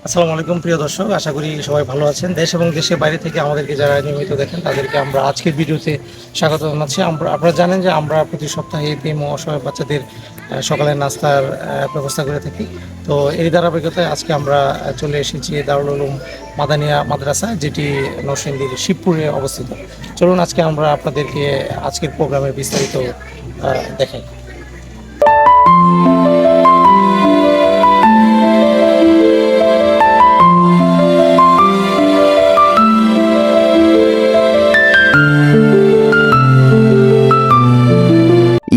আসসালামু আলাইকুম প্রিয় দর্শক, আশা করি সবাই ভালো আছেন। দেশ এবং দেশের বাইরে থেকে আমাদেরকে যারা নিয়মিত দেখেন তাদেরকে আমরা আজকের ভিডিওতে স্বাগত জানাচ্ছি। আপনারা জানেন যে আমরা প্রতি সপ্তাহে এতিম ও অসহায় বাচ্চাদের সকালের নাস্তার ব্যবস্থা করে থাকি। তো এই ধারাবাহিকতায় আজকে আমরা চলে এসেছি দারুল উলুম মাদানিয়া মাদ্রাসা, যেটি নরসিংদীর শিবপুরে অবস্থিত। চলুন আজকে আমরা আপনাদেরকে আজকের প্রোগ্রামের বিস্তারিত দেখাই।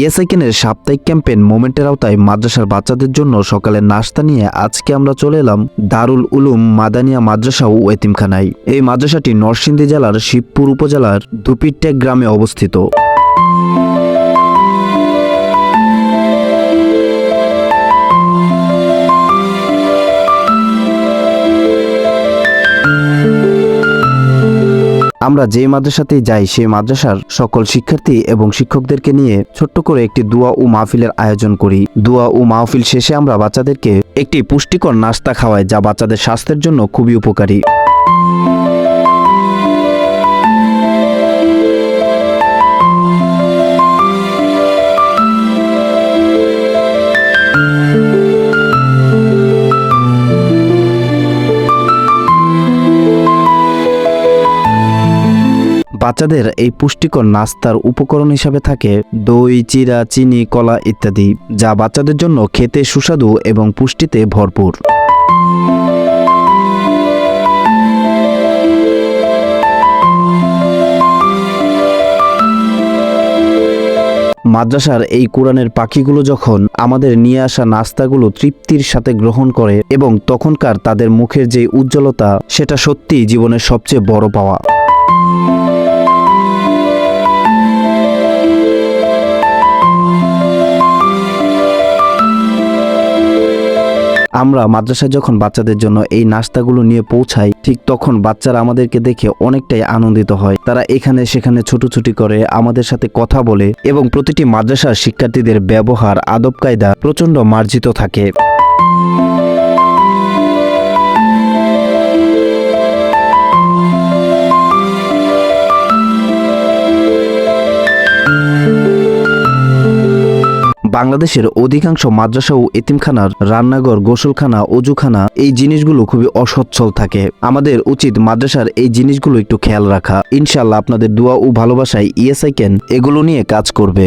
ইয়েসাইকেনের সাপ্তাহিক ক্যাম্পেইন মোমেন্টের আওতায় মাদ্রাসার বাচ্চাদের জন্য সকালের নাস্তা নিয়ে আজকে আমরা চলে এলাম দারুল উলুম মাদানিয়া মাদ্রাসা ও এতিমখানায়। এই মাদ্রাসাটি নরসিংদী জেলার শিবপুর উপজেলার দুপিরটেক গ্রামে অবস্থিত। আমরা যে মাদ্রাসাতেই যাই সেই মাদ্রাসার সকল শিক্ষার্থী এবং শিক্ষকদেরকে নিয়ে ছোট্ট করে একটি দোয়া ও মাহফিলের আয়োজন করি। দোয়া ও মাহফিল শেষে আমরা বাচ্চাদেরকে একটি পুষ্টিকর নাস্তা খাওয়াই, যা বাচ্চাদের স্বাস্থ্যের জন্য খুবই উপকারী। বাচ্চাদের এই পুষ্টিকর নাস্তার উপকরণ হিসাবে থাকে দই, চিড়া, চিনি, কলা ইত্যাদি, যা বাচ্চাদের জন্য খেতে সুস্বাদু এবং পুষ্টিতে ভরপুর। মাদ্রাসার এই কোরআনের পাখিগুলো যখন আমাদের নিয়ে আসা নাস্তাগুলো তৃপ্তির সাথে গ্রহণ করে এবং তখনকার তাদের মুখের যে উজ্জ্বলতা, সেটা সত্যিই জীবনের সবচেয়ে বড় পাওয়া। আমরা মাদ্রাসায় যখন বাচ্চাদের জন্য এই নাস্তাগুলো নিয়ে পৌঁছাই, ঠিক তখন বাচ্চারা আমাদেরকে দেখে অনেকটাই আনন্দিত হয়। তারা এখানে সেখানে ছুটোছুটি করে, আমাদের সাথে কথা বলে এবং প্রতিটি মাদ্রাসার শিক্ষার্থীদের ব্যবহার, আদব কায়দা প্রচণ্ড মার্জিত থাকে। বাংলাদেশের অধিকাংশ মাদ্রাসা ও এতিমখানার রান্নাঘর, গোসলখানা, অজুখানা এই জিনিসগুলো খুবই অসচ্ছল থাকে। আমাদের উচিত মাদ্রাসার এই জিনিসগুলো একটু খেয়াল রাখা। ইনশাআল্লাহ আপনাদের দোয়া ও ভালোবাসায় ইয়েসাইকেন এগুলো নিয়ে কাজ করবে।